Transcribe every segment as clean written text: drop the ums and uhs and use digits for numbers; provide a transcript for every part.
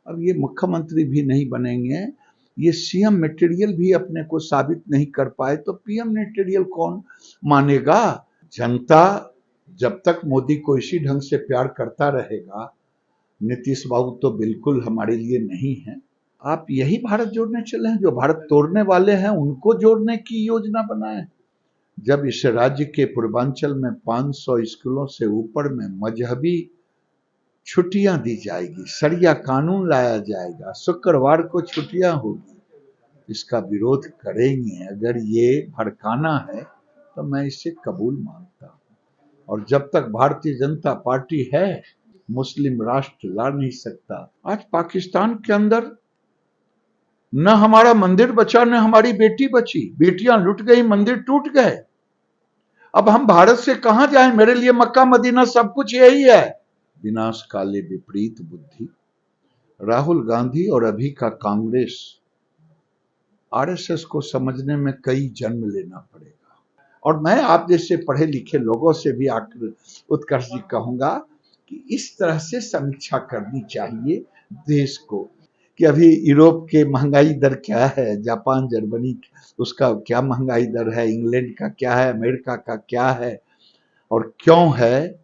अब ये मुख्यमंत्री भी नहीं बनेंगे, ये सीएम मटेरियल भी अपने को साबित नहीं कर पाए तो पीएम मटेरियल कौन मानेगा? जनता जब तक मोदी को इसी ढंग से प्यार करता रहेगा, नीतीश बाबू तो बिल्कुल हमारे लिए नहीं है। आप यही भारत जोड़ने चले हैं, जो भारत तोड़ने वाले हैं उनको जोड़ने की योजना बनाए। जब इस राज्य के पूर्वांचल में 500 स्कूलों से ऊपर में मजहबी छुट्टियां दी जाएगी, शरिया कानून लाया जाएगा, शुक्रवार को छुट्टियां होगी, इसका विरोध करेंगे। अगर ये भड़काना है तो मैं इसे कबूल मानता हूं। और जब तक भारतीय जनता पार्टी है, मुस्लिम राष्ट्र ला नहीं सकता। आज पाकिस्तान के अंदर न हमारा मंदिर बचा न हमारी बेटी बची, बेटियां लुट गई, मंदिर टूट गए। अब हम भारत से कहां जाएं? मेरे लिए मक्का मदीना सब कुछ यही है। विनाश काले विपरीत बुद्धि। राहुल गांधी और अभी का कांग्रेस, आरएसएस को समझने में कई जन्म लेना पड़ेगा। और मैं आप जैसे पढ़े लिखे लोगों से भी उत्कर्ष जी कहूंगा कि इस तरह से समीक्षा करनी चाहिए देश को कि अभी यूरोप के महंगाई दर क्या है, जापान जर्मनी उसका क्या महंगाई दर है, इंग्लैंड का क्या है, अमेरिका का क्या है, और क्यों है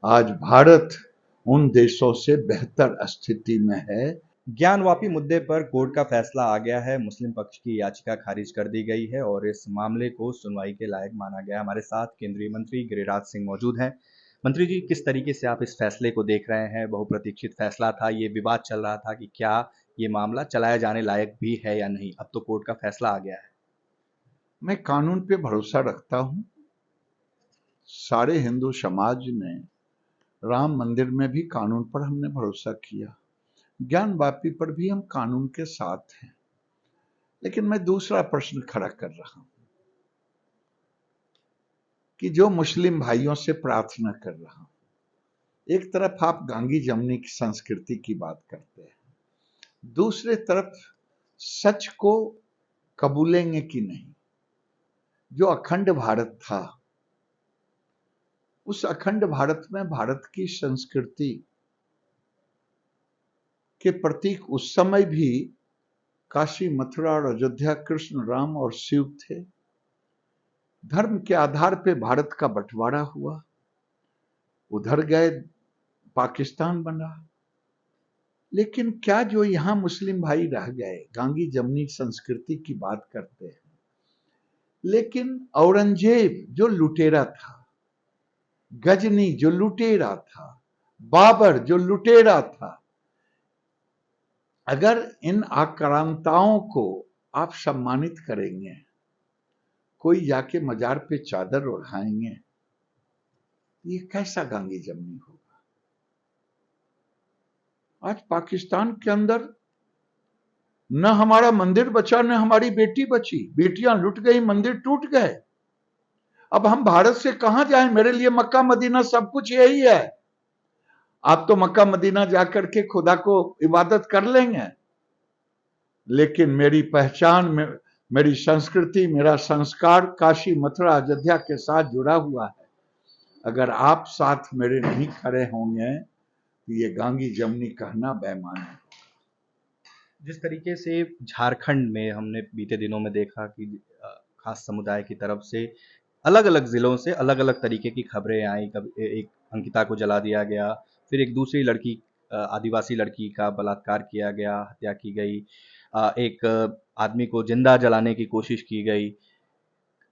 आज भारत उन देशों से बेहतर स्थिति में है। ज्ञानवापी मुद्दे पर कोर्ट का फैसला आ गया है। मुस्लिम पक्ष की याचिका खारिज कर दी गई है और इस मामले को सुनवाई के लायक माना गया। हमारे साथ केंद्रीय मंत्री गिरिराज सिंह मौजूद हैं। मंत्री जी, किस तरीके से आप इस फैसले को देख रहे हैं? बहुप्रतीक्षित फैसला था, ये विवाद चल रहा था कि क्या ये मामला चलाया जाने लायक भी है या नहीं। अब तो कोर्ट का फैसला आ गया है। मैं कानून पे भरोसा रखता हूं। सारे हिंदू समाज ने राम मंदिर में भी कानून पर हमने भरोसा किया, ज्ञानवापी पर भी हम कानून के साथ हैं। लेकिन मैं दूसरा प्रश्न खड़ा कर रहा हूं कि जो मुस्लिम भाइयों से प्रार्थना कर रहा हूं, एक तरफ आप गांगी जमनी की संस्कृति की बात करते हैं, दूसरे तरफ सच को कबूलेंगे कि नहीं? जो अखंड भारत था, उस अखंड भारत में भारत की संस्कृति के प्रतीक उस समय भी काशी, मथुरा और अयोध्या कृष्ण, राम और शिव थे। धर्म के आधार पे भारत का बंटवारा हुआ, उधर गए, पाकिस्तान बना। लेकिन क्या जो यहां मुस्लिम भाई रह गए, गांगी जमनी संस्कृति की बात करते हैं, लेकिन औरंगजेब जो लुटेरा था, गजनी जो लुटेरा था, बाबर जो लुटेरा था, अगर इन आक्रांताओं को आप सम्मानित करेंगे, कोई जाके मजार पे चादर ओढ़ाएंगे, ये कैसा गांगी जमनी होगा? आज पाकिस्तान के अंदर न हमारा मंदिर बचा न हमारी बेटी बची, बेटियां लुट गई, मंदिर टूट गए। अब हम भारत से कहां जाएं? मेरे लिए मक्का मदीना सब कुछ यही है। आप तो मक्का मदीना जाकर के खुदा को इबादत कर लेंगे, लेकिन मेरी पहचान में मेरी संस्कृति, मेरा संस्कार काशी, मथुरा, अयोध्या के साथ जुड़ा हुआ है। अगर आप साथ मेरे नहीं खड़े होंगे तो ये गांगी जमनी कहना बेईमानी है। जिस तरीके से झारखंड में हमने बीते दिनों में देखा कि खास समुदाय की तरफ से अलग अलग जिलों से अलग अलग तरीके की खबरें आई। कभी एक अंकिता को जला दिया गया, फिर एक दूसरी लड़की, आदिवासी लड़की का बलात्कार किया गया, हत्या की गई, एक आदमी को जिंदा जलाने की कोशिश की गई।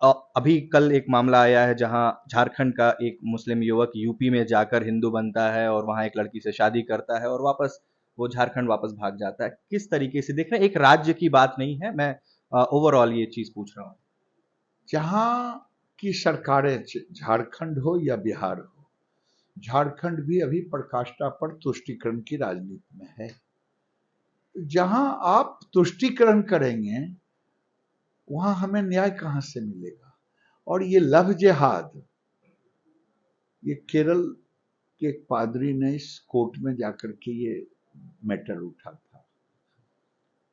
अभी कल एक मामला आया है जहां झारखंड का एक मुस्लिम युवक यूपी में जाकर हिंदू बनता है और वहां एक लड़की से शादी करता है और वापस वो झारखंड वापस भाग जाता है। किस तरीके से देख रहे हैं? एक राज्य की बात नहीं है, मैं ओवरऑल ये चीज पूछ रहा हूँ। जहां की सरकारें, झारखंड हो या बिहार हो, झारखंड भी अभी प्रकाष्ठा पर तुष्टीकरण की राजनीति में है। जहां आप तुष्टीकरण करेंगे वहां हमें न्याय कहां से मिलेगा? और ये लव जिहाद, ये केरल के एक पादरी ने इस कोर्ट में जाकर के ये मैटर उठा था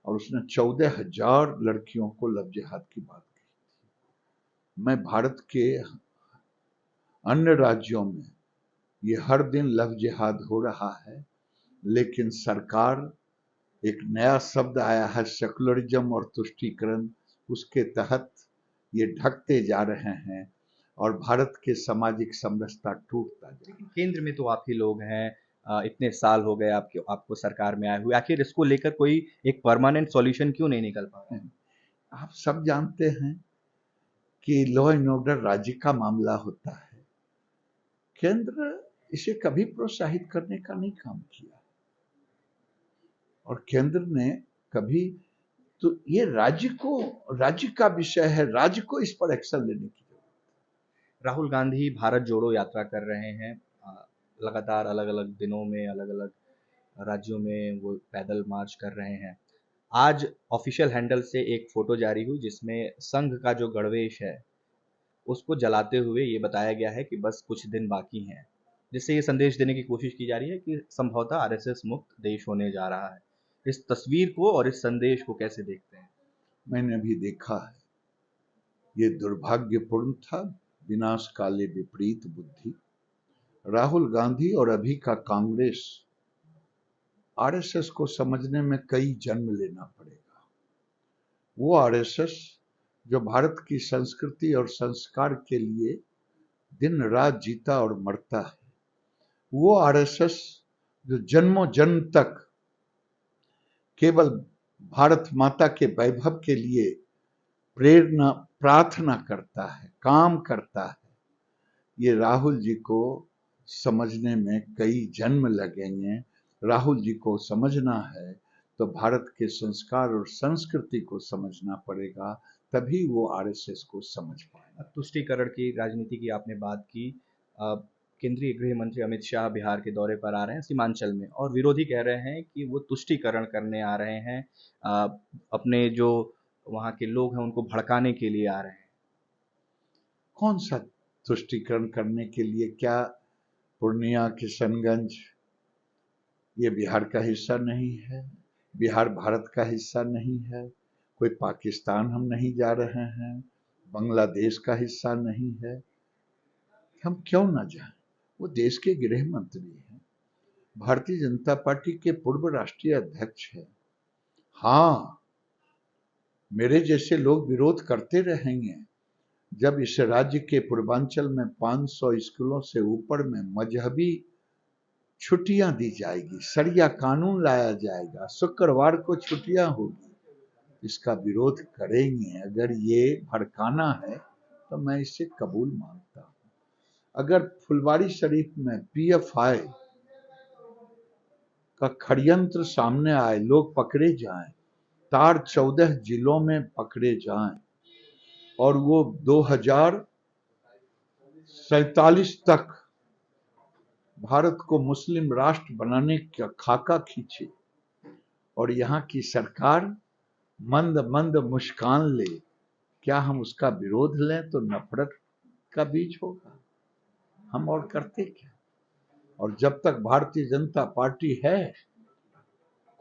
और उसने 14,000 लड़कियों को लव जिहाद की बात की। मैं भारत के अन्य राज्यों में ये हर दिन लव जिहाद हो रहा है, लेकिन सरकार एक नया शब्द आया है सेकुलरिज्म और तुष्टीकरण, उसके तहत ये ढकते जा रहे हैं और भारत के सामाजिक समरसता टूटता जा रही है। लेकिन केंद्र में तो आप ही लोग हैं, इतने साल हो गए आपको सरकार में आए हुए, आखिर इसको लेकर कोई एक परमानेंट सॉल्यूशन क्यों नहीं निकल पा रहा है? आप सब जानते हैं कि लॉ एंड ऑर्डर राज्य का मामला होता है, केंद्र इसे कभी प्रोत्साहित करने का नहीं काम किया और केंद्र ने कभी, तो ये राज्य का विषय है, राज्य को इस पर एक्शन लेने की जरूरत। राहुल गांधी भारत जोड़ो यात्रा कर रहे हैं, लगातार अलग अलग दिनों में अलग अलग राज्यों में वो पैदल मार्च कर रहे हैं। आज ऑफिशियल हैंडल से एक फोटो जारी हुई जिसमें संघ का जो गणवेश है उसको जलाते हुए ये बताया गया है कि बस कुछ दिन बाकी हैं, जिससे ये संदेश देने की कोशिश की जा रही है कि संभवतः आरएसएस मुक्त देश होने जा रहा है। इस तस्वीर को और इस संदेश को कैसे देखते हैं? मैंने अभी देखा है, ये दुर्भाग्यपूर्ण था, विनाश काले विपरीत बुद्धि। राहुल गांधी और अभी का कांग्रेस, आरएसएस को समझने में कई जन्म लेना पड़ेगा। वो आरएसएस जो भारत की संस्कृति और संस्कार के लिए दिन रात जीता और मरता है, वो आरएसएस जो जन्मों जन्म तक केवल भारत माता के वैभव के लिए प्रेरणा प्रार्थना करता है, काम करता है, ये राहुल जी को समझने में कई जन्म लगेंगे। राहुल जी को समझना है तो भारत के संस्कार और संस्कृति को समझना पड़ेगा, तभी वो आरएसएस को समझ पाएंगे। तुष्टीकरण की राजनीति की आपने बात की, केंद्रीय गृह मंत्री अमित शाह बिहार के दौरे पर आ रहे हैं सीमांचल में, और विरोधी कह रहे हैं कि वो तुष्टीकरण करने आ रहे हैं, अपने जो वहाँ के लोग हैं उनको भड़काने के लिए आ रहे हैं। कौन सा तुष्टीकरण करने के लिए? क्या पूर्णिया, किशनगंज ये बिहार का हिस्सा नहीं है? बिहार भारत का हिस्सा नहीं है? कोई पाकिस्तान हम नहीं जा रहे हैं, बांग्लादेश का हिस्सा नहीं है, हम क्यों ना जाएं? वो देश के गृह मंत्री हैं, भारतीय जनता पार्टी के पूर्व राष्ट्रीय अध्यक्ष हैं। हाँ, मेरे जैसे लोग विरोध करते रहेंगे। जब इस राज्य के पूर्वांचल में 500 स्कूलों से ऊपर में मजहबी छुट्टियां दी जाएगी, सरिया कानून लाया जाएगा, शुक्रवार को छुट्टियां होगी, इसका विरोध करेंगे। अगर ये भड़काना है तो मैं इसे कबूल मानता हूं। अगर फुलवारी शरीफ में पीएफआई का षड्यंत्र सामने आए, लोग पकड़े जाएं, तार 14 जिलों में पकड़े जाएं और वो 2047 तक भारत को मुस्लिम राष्ट्र बनाने का खाका खींचे और यहाँ की सरकार मंद मंद मुस्कान ले, क्या हम उसका विरोध लें तो नफरत का बीज होगा? हम और करते क्या? और जब तक भारतीय जनता पार्टी है,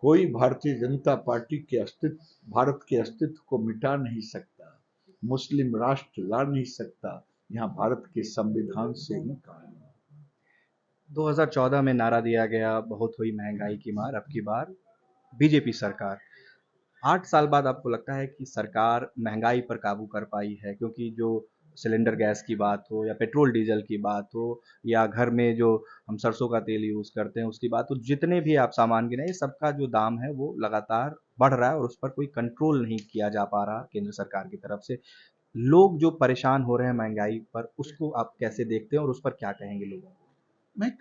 कोई भारतीय जनता पार्टी के अस्तित्व, भारत के अस्तित्व को मिटा नहीं सकता, मुस्लिम राष्ट्र ला नहीं सकता। यहाँ भारत के संविधान से ही काम। 2014 में नारा दिया गया, बहुत हुई महंगाई की मार, अब की बार बीजेपी सरकार। 8 साल बाद आपको लगता है कि सरकार महंगाई पर काबू कर पाई है? क्योंकि जो सिलेंडर गैस की बात हो या पेट्रोल डीजल की बात हो या घर में जो हम सरसों का तेल यूज़ करते हैं उसकी बात हो, जितने भी आप सामान गिने, सबका जो दाम है वो लगातार बढ़ रहा है और उस पर कोई कंट्रोल नहीं किया जा पा रहा केंद्र सरकार की तरफ से। लोग जो परेशान हो रहे हैं महंगाई पर, उसको आप कैसे देखते हैं और उस पर क्या कहेंगे लोगों को? मैं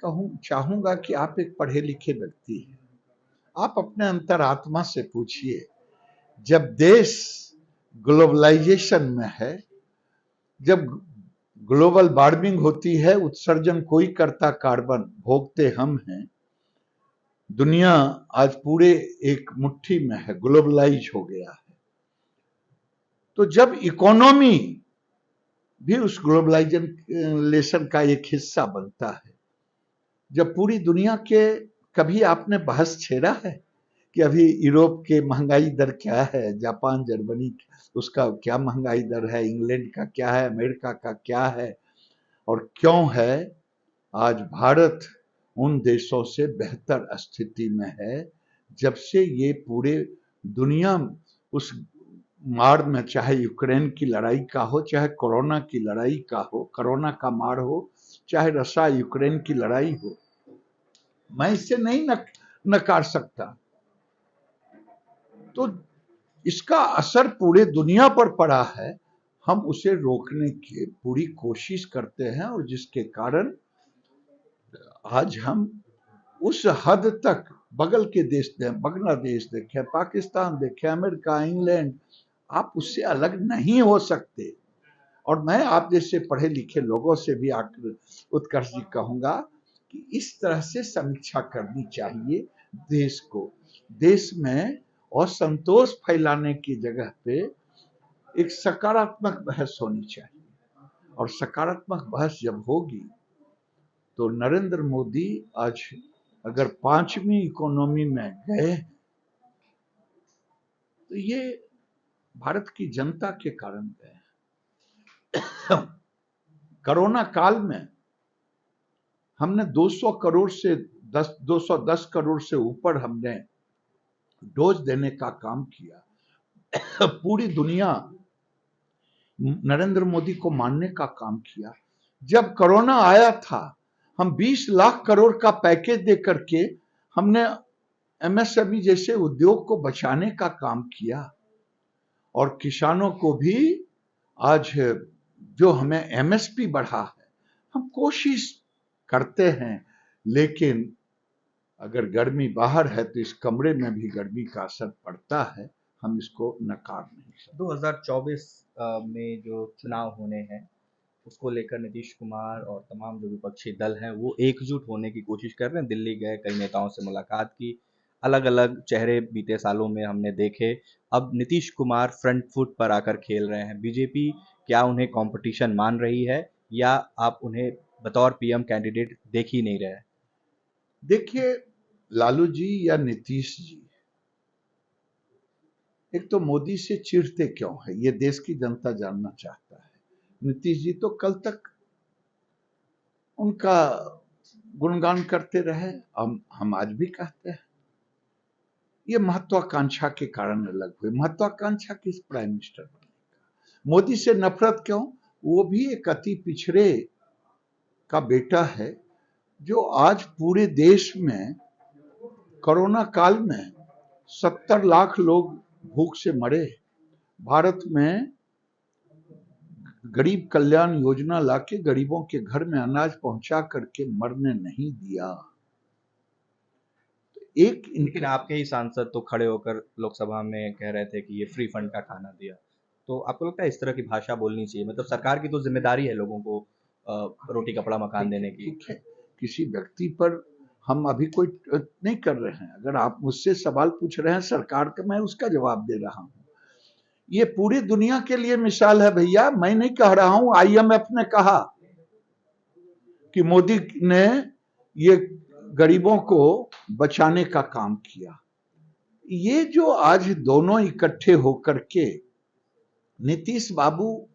चाहूंगा कि आप एक पढ़े लिखे व्यक्ति हैं, आप अपने अंतरात्मा से पूछिए, जब देश ग्लोबलाइजेशन में है, जब ग्लोबल वार्मिंग होती है, उत्सर्जन कोई करता, कार्बन भोगते हम हैं, दुनिया आज पूरे एक मुट्ठी में है, ग्लोबलाइज हो गया है, तो जब इकोनॉमी भी उस ग्लोबलाइजेशन का एक हिस्सा बनता है, जब पूरी दुनिया के, कभी आपने बहस छेड़ा है कि अभी यूरोप के महंगाई दर क्या है, जापान, जर्मनी उसका क्या महंगाई दर है, इंग्लैंड का क्या है, अमेरिका का क्या है, और क्यों है? आज भारत उन देशों से बेहतर स्थिति में है जब से ये पूरे दुनिया उस मार में, चाहे यूक्रेन की लड़ाई का हो, चाहे कोरोना की लड़ाई का हो, कोरोना का मार हो, चाहे रशिया यूक्रेन की लड़ाई हो, मैं इसे नहीं नकार सकता। तो इसका असर पूरे दुनिया पर पड़ा है, हम उसे रोकने की पूरी कोशिश करते हैं, और जिसके कारण आज हम उस हद तक बगल के देश देखें, बांग्लादेश देखें, पाकिस्तान देखें, अमेरिका, इंग्लैंड, आप उससे अलग नहीं हो सकते। और मैं आप जैसे पढ़े लिखे लोगों से भी आकर उत्कर्ष जी कहूंगा कि इस तरह से समीक्षा करनी चाहिए देश को। देश में असंतोष फैलाने की जगह पे एक सकारात्मक बहस होनी चाहिए, और सकारात्मक बहस जब होगी तो नरेंद्र मोदी आज अगर 5वीं इकोनॉमी में गए तो ये भारत की जनता के कारण गए। कोरोना काल में हमने 210 करोड़ से ऊपर हमने डोज देने का काम किया। पूरी दुनिया नरेंद्र मोदी को मानने का काम किया। जब कोरोना आया था, हम 20 लाख करोड़ का पैकेज दे करके हमने एमएसएमई जैसे उद्योग को बचाने का काम किया, और किसानों को भी आज जो हमें एमएसपी बढ़ा है, हम कोशिश करते हैं। लेकिन अगर गर्मी बाहर है तो इस कमरे में भी गर्मी का असर पड़ता है, हम इसको नकार नहीं सकते। 2024 में जो चुनाव होने हैं उसको लेकर नीतीश कुमार और तमाम जो विपक्षी दल हैं वो एकजुट होने की कोशिश कर रहे हैं। दिल्ली गए, कई नेताओं से मुलाकात की, अलग अलग चेहरे बीते सालों में हमने देखे। अब नीतीश कुमार फ्रंट फुट पर आकर खेल रहे हैं। बीजेपी क्या उन्हें कंपटीशन मान रही है, या आप उन्हें बतौर पीएम कैंडिडेट देख ही नहीं रहे? देखिए, लालू जी या नीतीश जी, एक तो मोदी से चिढ़ते क्यों है, ये देश की जनता जानना चाहता है। नीतीश जी तो कल तक उनका गुणगान करते रहे, हम आज भी कहते हैं। ये महत्वाकांक्षा के कारण अलग हुए। महत्वाकांक्षा किस प्राइम मिनिस्टर बनने का? मोदी से नफरत क्यों? वो भी एक अति पिछड़े का बेटा है, जो आज पूरे देश में कोरोना काल में 70 लाख लोग भूख से मरे। भारत में गरीब कल्याण योजना लाके गरीबों के घर में अनाज पहुंचा करके मरने नहीं दिया। लेकिन आपके ही सांसद तो खड़े होकर लोकसभा में कह रहे थे कि ये फ्री फंड का खाना दिया। तो आपको लगता है इस तरह की भाषा बोलनी चाहिए? मतलब सरकार की तो जिम्मेदारी है लोगों को रोटी कपड़ा मकान देने की। ठीक है, किसी व्यक्ति पर हम अभी कोई नहीं कर रहे हैं। अगर आप मुझसे सवाल पूछ रहे हैं सरकार का, मैं उसका जवाब दे रहा हूं। ये पूरी दुनिया के लिए मिसाल है भैया, मैं नहीं कह रहा हूं। आईएमएफ ने कहा कि मोदी ने ये गरीबों को बचाने का काम किया। ये जो आज दोनों इकट्ठे होकर के, नीतीश बाबू,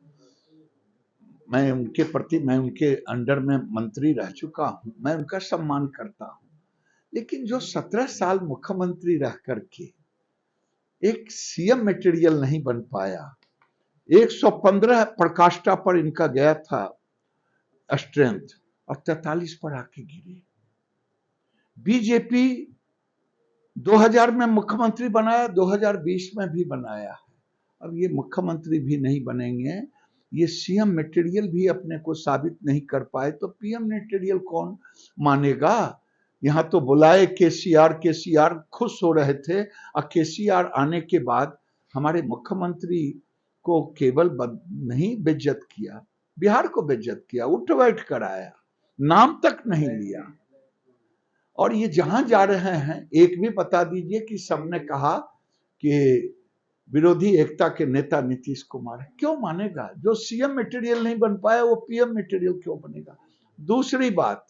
मैं उनके प्रति, मैं उनके अंडर में मंत्री रह चुका हूं, मैं उनका सम्मान करता हूं। लेकिन जो 17 साल मुख्यमंत्री रह करके एक सीएम मटेरियल नहीं बन पाया, 115 प्रकाष्ठा पर इनका गया था स्ट्रेंथ, और 43 पर आके गिरे। बीजेपी 2000 में मुख्यमंत्री बनाया, 2020 में भी बनाया है। अब ये मुख्यमंत्री भी नहीं बनेंगे, ये सीएम मटेरियल भी अपने को साबित नहीं कर पाए, तो पीएम मटेरियल कौन मानेगा? यहां तो बुलाए केसीआर खुश हो रहे थे, और केसीआर आने के बाद हमारे मुख्यमंत्री को केवल नहीं बेइज्जत किया, बिहार को बेइज्जत किया, उठ बैठ कराया, नाम तक नहीं लिया। और ये जहां जा रहे हैं, एक भी बता दीजिए कि सबने कहा कि विरोधी एकता के नेता नीतीश कुमार है। क्यों मानेगा? जो सीएम मटेरियल नहीं बन पाया वो पीएम मटेरियल क्यों बनेगा? दूसरी बात,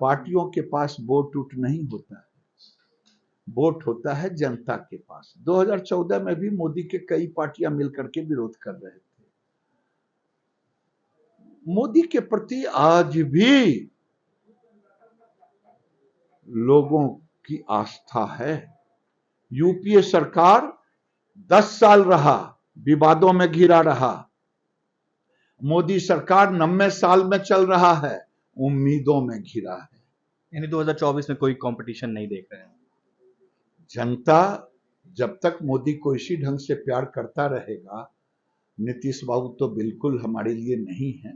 पार्टियों के पास वोट उठ नहीं होता है, वोट होता है जनता के पास। 2014 में भी मोदी के कई पार्टियां मिलकर के विरोध कर रहे थे। मोदी के प्रति आज भी लोगों की आस्था है, यूपीए सरकार 10 साल रहा, विवादों में घिरा रहा। मोदी सरकार 90 साल में चल रहा है, उम्मीदों में घिरा है। यानी 2024 में कोई कंपटीशन नहीं देख रहे हैं। जनता जब तक मोदी को इसी ढंग से प्यार करता रहेगा, नीतीश बाबू तो बिल्कुल हमारे लिए नहीं है।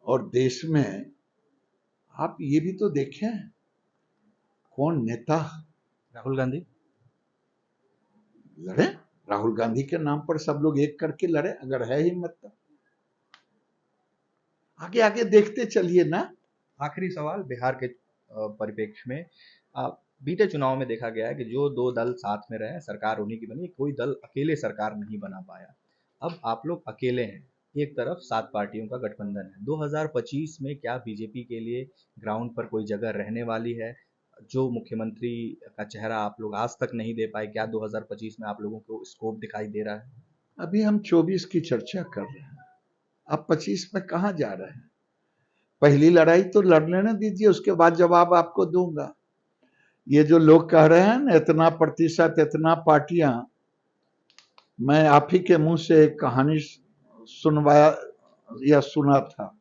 और देश में आप ये भी तो देखें, कौन नेता राहुल गांधी लड़े? राहुल गांधी के नाम पर सब लोग एक करके लड़े, अगर है हिम्मत तो आगे आगे देखते चलिए ना। आखिरी सवाल बिहार के परिप्रेक्ष्य में, बीते चुनाव में देखा गया है कि जो दो दल साथ में रहे, सरकार उन्हीं की बनी, कोई दल अकेले सरकार नहीं बना पाया। अब आप लोग अकेले हैं, एक तरफ 7 पार्टियों का गठबंधन है। 2025 में क्या बीजेपी के लिए ग्राउंड पर कोई जगह रहने वाली है? जो मुख्यमंत्री का चेहरा आप लोग आज तक नहीं दे पाए, क्या 2025 में आप लोगों को स्कोप दिखाई दे रहा है? अभी हम 24 की चर्चा कर रहे हैं, अब 25 में कहां जा रहे हैं? पहली लड़ाई तो लड़ने न दीजिए, उसके बाद जवाब आपको दूंगा। ये जो लोग कह रहे हैं ना, इतना प्रतिशत, इतना पार्टियां, मैं आप ही के मुंह से एक कहानी सुनवाया या सुना था।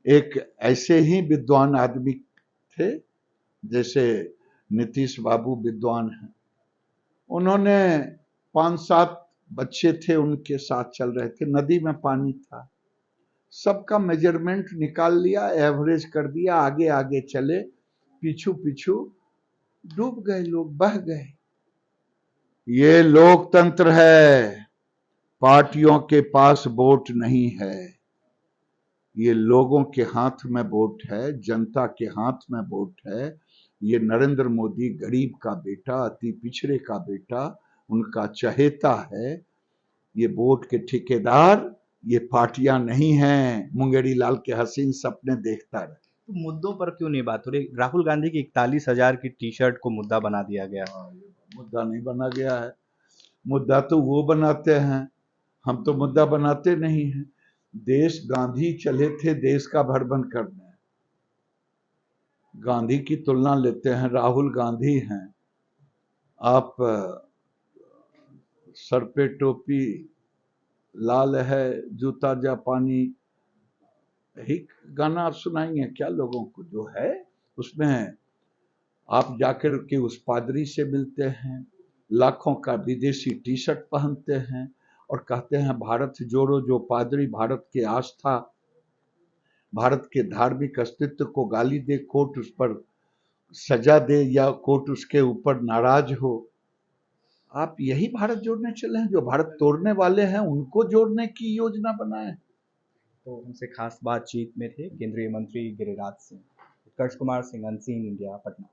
एक ऐसे ही विद्वान आदमी थे, जैसे नीतीश बाबू विद्वान हैं। उन्होंने 5-7 बच्चे थे, उनके साथ चल रहे थे, नदी में पानी था, सबका मेजरमेंट निकाल लिया, एवरेज कर दिया, आगे आगे चले, पीछू पीछू डूब गए लोग, बह गए। ये लोकतंत्र है, पार्टियों के पास वोट नहीं है, ये लोगों के हाथ में वोट है, जनता के हाथ में वोट है। ये नरेंद्र मोदी गरीब का बेटा, अति पिछड़े का बेटा, उनका चहेता है। ये वोट के ठेकेदार ये पार्टियां नहीं हैं, मुंगेरी लाल के हसीन सपने देखता रहे। तो मुद्दों पर क्यों नहीं बात हो रही? राहुल गांधी की 41,000 की टी शर्ट को मुद्दा बना दिया गया। मुद्दा नहीं बना गया है, मुद्दा तो वो बनाते हैं, हम तो मुद्दा बनाते नहीं हैं। देश गांधी चले थे देश का भरबन करने, गांधी की तुलना लेते हैं, राहुल गांधी हैं। आप सर पे टोपी, लाल है जूता जापानी, यही गाना आप सुनाएंगे क्या लोगों को? जो है उसमें आप जाकर के उस पादरी से मिलते हैं, लाखों का विदेशी टी शर्ट पहनते हैं और कहते हैं भारत जोड़ो। जो पादरी भारत की आस्था, भारत के धार्मिक अस्तित्व को गाली दे, कोर्ट उस पर सजा दे या कोर्ट उसके ऊपर नाराज हो, आप यही भारत जोड़ने चले हैं? जो भारत तोड़ने वाले हैं उनको जोड़ने की योजना बनाए। तो हमसे खास बातचीत में थे केंद्रीय मंत्री गिरिराज सिंह। उत्कर्ष कुमार सिंह, अनसीन इंडिया, पटना।